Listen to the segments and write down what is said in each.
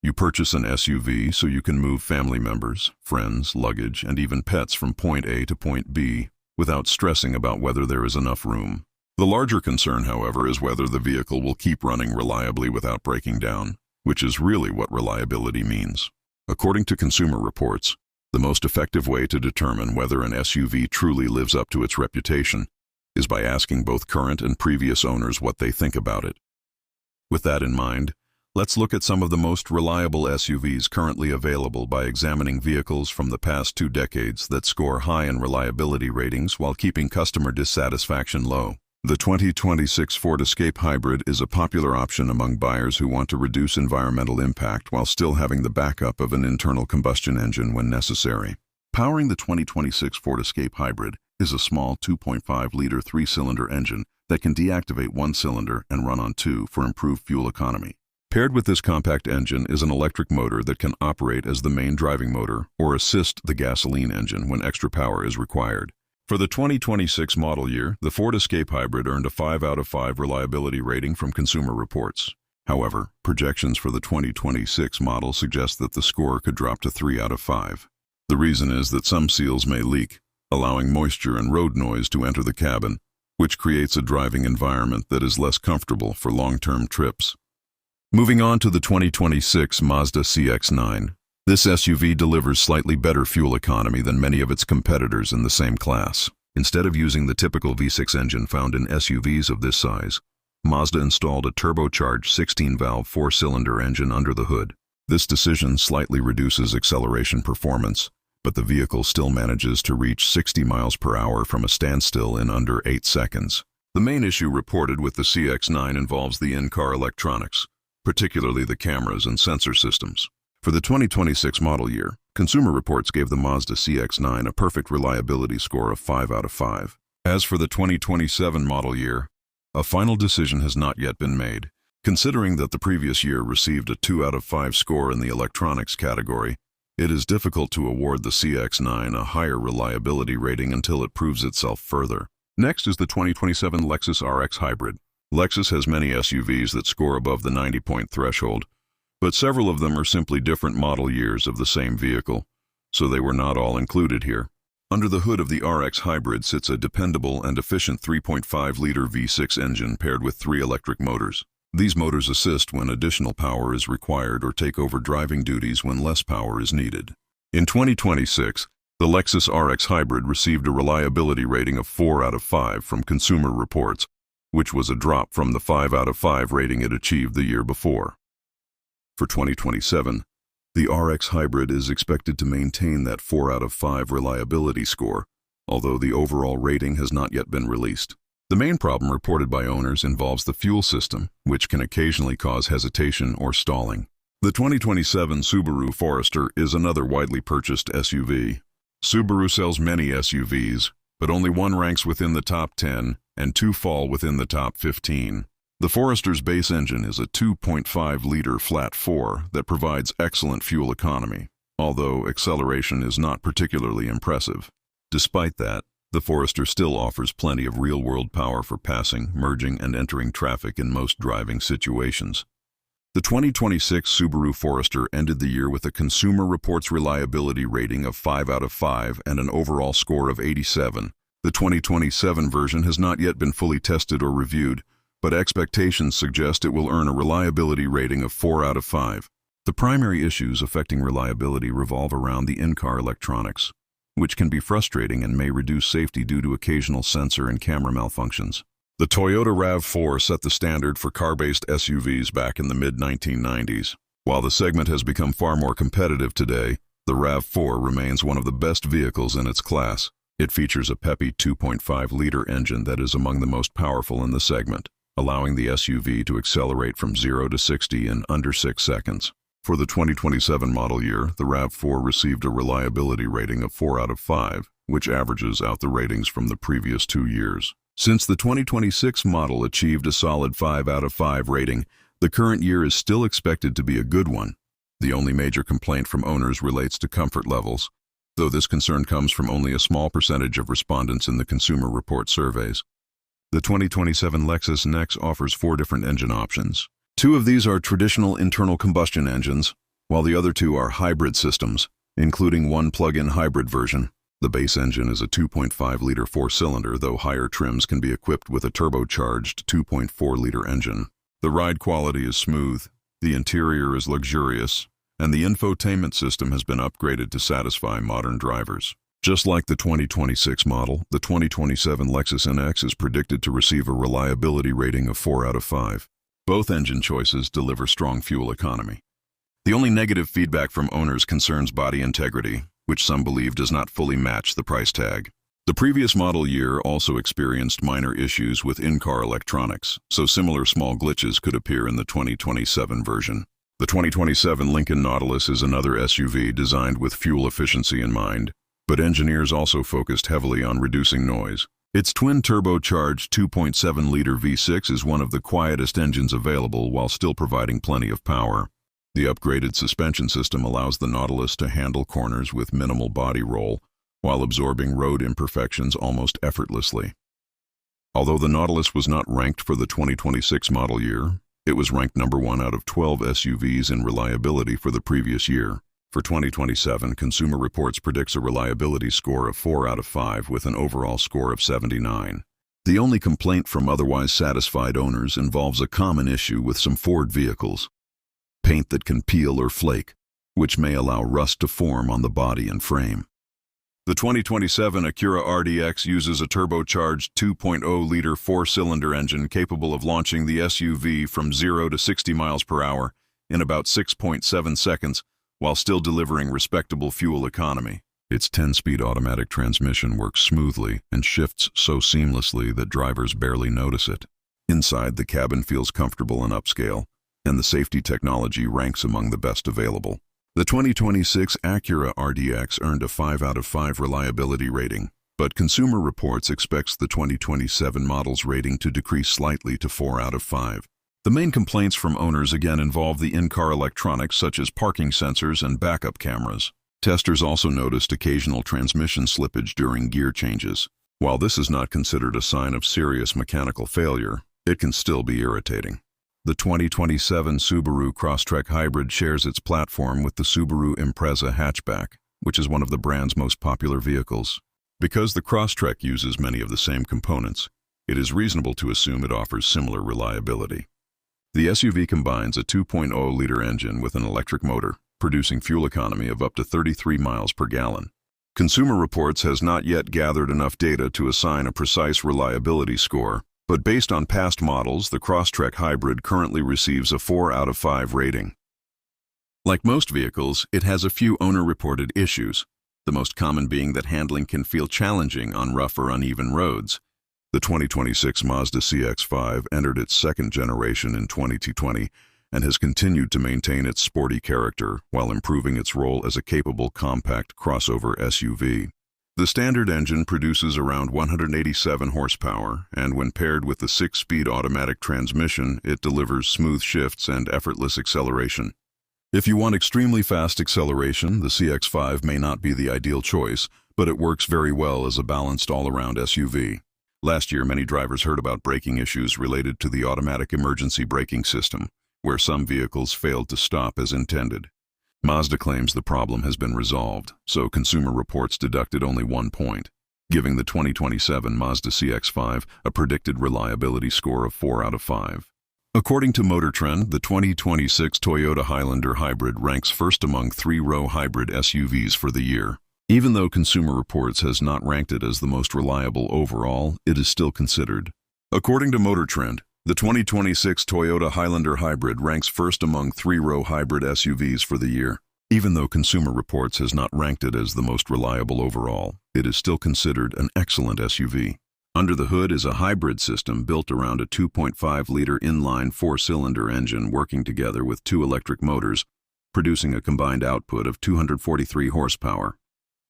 You purchase an SUV so you can move family members, friends, luggage, and even pets from point A to point B without stressing about whether there is enough room. The larger concern, however, is whether the vehicle will keep running reliably without breaking down, which is really what reliability means. According to Consumer Reports, the most effective way to determine whether an SUV truly lives up to its reputation is by asking both current and previous owners what they think about it. With that in mind, let's look at some of the most reliable SUVs currently available by examining vehicles from the past 2 decades that score high in reliability ratings while keeping customer dissatisfaction low. The 2026 Ford Escape Hybrid is a popular option among buyers who want to reduce environmental impact while still having the backup of an internal combustion engine when necessary. Powering the 2026 Ford Escape Hybrid is a small 2.5-liter 3-cylinder engine that can deactivate one cylinder and run on 2 for improved fuel economy. Paired with this compact engine is an electric motor that can operate as the main driving motor or assist the gasoline engine when extra power is required. For the 2026 model year, the Ford Escape Hybrid earned a 5 out of 5 reliability rating from Consumer Reports. However, projections for the 2026 model suggest that the score could drop to 3 out of 5. The reason is that some seals may leak, allowing moisture and road noise to enter the cabin, which creates a driving environment that is less comfortable for long-term trips. Moving on to the 2026 Mazda CX-9. This SUV delivers slightly better fuel economy than many of its competitors in the same class. Instead of using the typical V6 engine found in SUVs of this size, Mazda installed a turbocharged 16-valve 4-cylinder engine under the hood. This decision slightly reduces acceleration performance, but the vehicle still manages to reach 60 miles per hour from a standstill in under 8 seconds. The main issue reported with the CX-9 involves the in-car electronics, particularly the cameras and sensor systems. For the 2026 model year, Consumer Reports gave the Mazda CX-9 a perfect reliability score of 5 out of 5. As for the 2027 model year, a final decision has not yet been made. Considering that the previous year received a 2 out of 5 score in the electronics category, it is difficult to award the CX-9 a higher reliability rating until it proves itself further. Next is the 2027 Lexus RX Hybrid. Lexus has many SUVs that score above the 90-point threshold, but several of them are simply different model years of the same vehicle, so they were not all included here. Under the hood of the RX Hybrid sits a dependable and efficient 3.5-liter V6 engine paired with 3 electric motors. These motors assist when additional power is required or take over driving duties when less power is needed. In 2026, the Lexus RX Hybrid received a reliability rating of 4 out of 5 from Consumer Reports, which was a drop from the 5 out of 5 rating it achieved the year before. For 2027, the RX Hybrid is expected to maintain that 4 out of 5 reliability score, although the overall rating has not yet been released. The main problem reported by owners involves the fuel system, which can occasionally cause hesitation or stalling. The 2027 Subaru Forester is another widely purchased SUV. Subaru sells many SUVs, but only one ranks within the top 10 and 2 fall within the top 15. The Forester's base engine is a 2.5-liter flat 4 that provides excellent fuel economy, although acceleration is not particularly impressive. Despite that, the Forester still offers plenty of real-world power for passing, merging, and entering traffic in most driving situations. The 2026 Subaru Forester ended the year with a Consumer Reports reliability rating of 5 out of 5 and an overall score of 87. The 2027 version has not yet been fully tested or reviewed, but expectations suggest it will earn a reliability rating of 4 out of 5. The primary issues affecting reliability revolve around the in-car electronics, which can be frustrating and may reduce safety due to occasional sensor and camera malfunctions. The Toyota RAV4 set the standard for car-based SUVs back in the mid-1990s. While the segment has become far more competitive today, the RAV4 remains one of the best vehicles in its class. It features a peppy 2.5-liter engine that is among the most powerful in the segment, allowing the SUV to accelerate from 0 to 60 in under 6 seconds. For the 2027 model year, the RAV4 received a reliability rating of 4 out of 5, which averages out the ratings from the previous 2 years. Since the 2026 model achieved a solid 5 out of 5 rating, the current year is still expected to be a good one. The only major complaint from owners relates to comfort levels, though this concern comes from only a small percentage of respondents in the Consumer Report surveys. The 2027 Lexus NX offers 4 different engine options. 2 of these are traditional internal combustion engines, while the other two are hybrid systems, including one plug-in hybrid version. The base engine is a 2.5-liter four-cylinder, though higher trims can be equipped with a turbocharged 2.4-liter engine. The ride quality is smooth, the interior is luxurious, and the infotainment system has been upgraded to satisfy modern drivers. Just like the 2026 model, the 2027 Lexus NX is predicted to receive a reliability rating of 4 out of 5. Both engine choices deliver strong fuel economy. The only negative feedback from owners concerns body integrity, which some believe does not fully match the price tag. The previous model year also experienced minor issues with in-car electronics, so similar small glitches could appear in the 2027 version. The 2027 Lincoln Nautilus is another SUV designed with fuel efficiency in mind, but engineers also focused heavily on reducing noise. Its twin-turbocharged 2.7-liter V6 is one of the quietest engines available while still providing plenty of power. The upgraded suspension system allows the Nautilus to handle corners with minimal body roll, while absorbing road imperfections almost effortlessly. Although the Nautilus was not ranked for the 2026 model year, it was ranked number 1 out of 12 SUVs in reliability for the previous year. For 2027, Consumer Reports predicts a reliability score of 4 out of 5 with an overall score of 79. The only complaint from otherwise satisfied owners involves a common issue with some Ford vehicles: paint that can peel or flake, which may allow rust to form on the body and frame. The 2027 Acura RDX uses a turbocharged 2.0-liter four-cylinder engine capable of launching the SUV from 0 to 60 miles per hour in about 6.7 seconds, while still delivering respectable fuel economy. Its 10-speed automatic transmission works smoothly and shifts so seamlessly that drivers barely notice it. Inside, the cabin feels comfortable and upscale, and the safety technology ranks among the best available. The 2026 Acura RDX earned a 5 out of 5 reliability rating, but Consumer Reports expects the 2027 model's rating to decrease slightly to 4 out of 5. The main complaints from owners again involve the in-car electronics such as parking sensors and backup cameras. Testers also noticed occasional transmission slippage during gear changes. While this is not considered a sign of serious mechanical failure, it can still be irritating. The 2027 Subaru Crosstrek Hybrid shares its platform with the Subaru Impreza hatchback, which is one of the brand's most popular vehicles. Because the Crosstrek uses many of the same components, it is reasonable to assume it offers similar reliability. The SUV combines a 2.0-liter engine with an electric motor, producing fuel economy of up to 33 miles per gallon. Consumer Reports has not yet gathered enough data to assign a precise reliability score, but based on past models, the Crosstrek Hybrid currently receives a 4 out of 5 rating. Like most vehicles, it has a few owner-reported issues, the most common being that handling can feel challenging on rough or uneven roads. The 2026 Mazda CX-5 entered its second generation in 2020 and has continued to maintain its sporty character while improving its role as a capable compact crossover SUV. The standard engine produces around 187 horsepower, and when paired with the 6-speed automatic transmission, it delivers smooth shifts and effortless acceleration. If you want extremely fast acceleration, the CX-5 may not be the ideal choice, but it works very well as a balanced all-around SUV. Last year, many drivers heard about braking issues related to the automatic emergency braking system, where some vehicles failed to stop as intended. Mazda claims the problem has been resolved, so Consumer Reports deducted only 1 point, giving the 2027 Mazda CX-5 a predicted reliability score of 4 out of 5. According to Motor Trend, the 2026 Toyota Highlander Hybrid ranks first among 3-row hybrid SUVs for the year. Even though Consumer Reports has not ranked it as the most reliable overall, it is still considered. According to Motor Trend, the 2026 Toyota Highlander Hybrid ranks first among 3-row hybrid SUVs for the year. Even though Consumer Reports has not ranked it as the most reliable overall, it is still considered an excellent SUV. Under the hood is a hybrid system built around a 2.5-liter inline 4-cylinder engine working together with 2 electric motors, producing a combined output of 243 horsepower.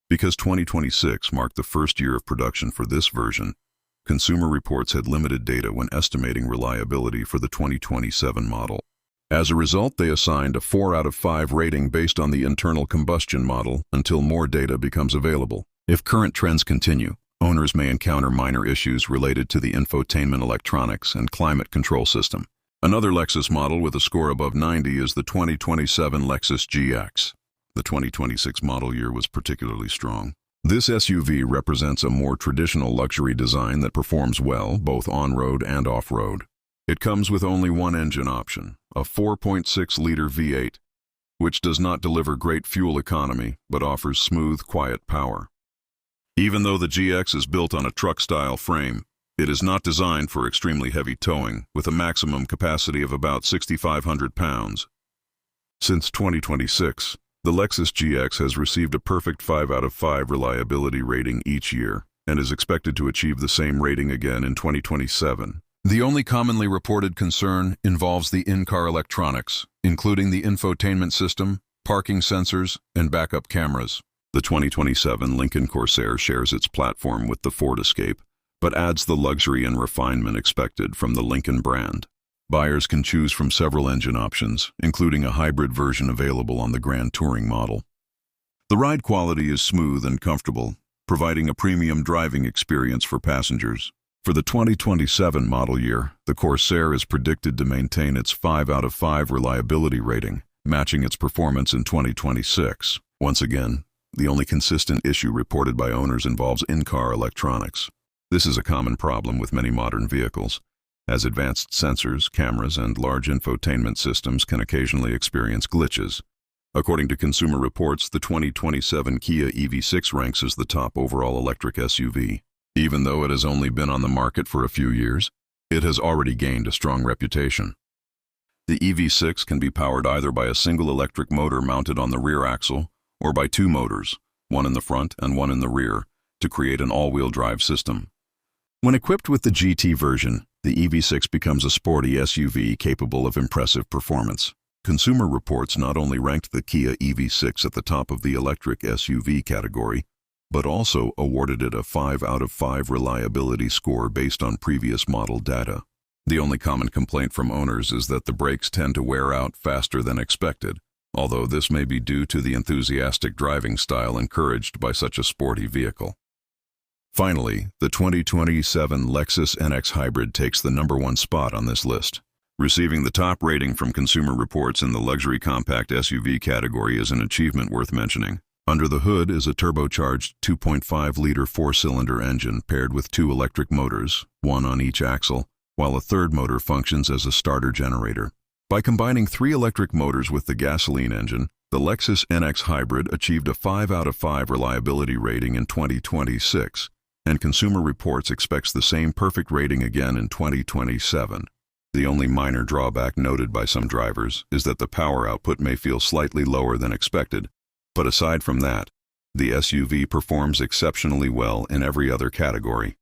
Because 2026 marked the first year of production for this version, Consumer Reports had limited data when estimating reliability for the 2027 model. As a result, they assigned a 4 out of 5 rating based on the internal combustion model until more data becomes available. If current trends continue, owners may encounter minor issues related to the infotainment electronics and climate control system. Another Lexus model with a score above 90 is the 2027 Lexus GX. The 2026 model year was particularly strong. This SUV represents a more traditional luxury design that performs well both on-road and off-road. It comes with only one engine option, a 4.6-liter V8, which does not deliver great fuel economy but offers smooth, quiet power. Even though the GX is built on a truck-style frame, it is not designed for extremely heavy towing, with a maximum capacity of about 6,500 pounds. Since 2026, the Lexus GX has received a perfect 5 out of 5 reliability rating each year and is expected to achieve the same rating again in 2027. The only commonly reported concern involves the in-car electronics, including the infotainment system, parking sensors, and backup cameras. The 2027 Lincoln Corsair shares its platform with the Ford Escape, but adds the luxury and refinement expected from the Lincoln brand. Buyers can choose from several engine options, including a hybrid version available on the Grand Touring model. The ride quality is smooth and comfortable, providing a premium driving experience for passengers. For the 2027 model year, the Corsair is predicted to maintain its 5 out of 5 reliability rating, matching its performance in 2026. Once again, the only consistent issue reported by owners involves in-car electronics. This is a common problem with many modern vehicles, as advanced sensors, cameras, and large infotainment systems can occasionally experience glitches. According to Consumer Reports, the 2027 Kia EV6 ranks as the top overall electric SUV. Even though it has only been on the market for a few years, it has already gained a strong reputation. The EV6 can be powered either by a single electric motor mounted on the rear axle or by two motors, one in the front and one in the rear, to create an all-wheel drive system. When equipped with the GT version, the EV6 becomes a sporty SUV capable of impressive performance. Consumer Reports not only ranked the Kia EV6 at the top of the electric SUV category, but also awarded it a 5 out of 5 reliability score based on previous model data. The only common complaint from owners is that the brakes tend to wear out faster than expected, although this may be due to the enthusiastic driving style encouraged by such a sporty vehicle. Finally, the 2027 Lexus NX Hybrid takes the #1 spot on this list. Receiving the top rating from Consumer Reports in the luxury compact SUV category is an achievement worth mentioning. Under the hood is a turbocharged 2.5-liter four-cylinder engine paired with two electric motors, one on each axle, while a third motor functions as a starter generator. By combining 3 electric motors with the gasoline engine, the Lexus NX Hybrid achieved a 5 out of 5 reliability rating in 2026, and Consumer Reports expects the same perfect rating again in 2027. The only minor drawback noted by some drivers is that the power output may feel slightly lower than expected, but aside from that, the SUV performs exceptionally well in every other category.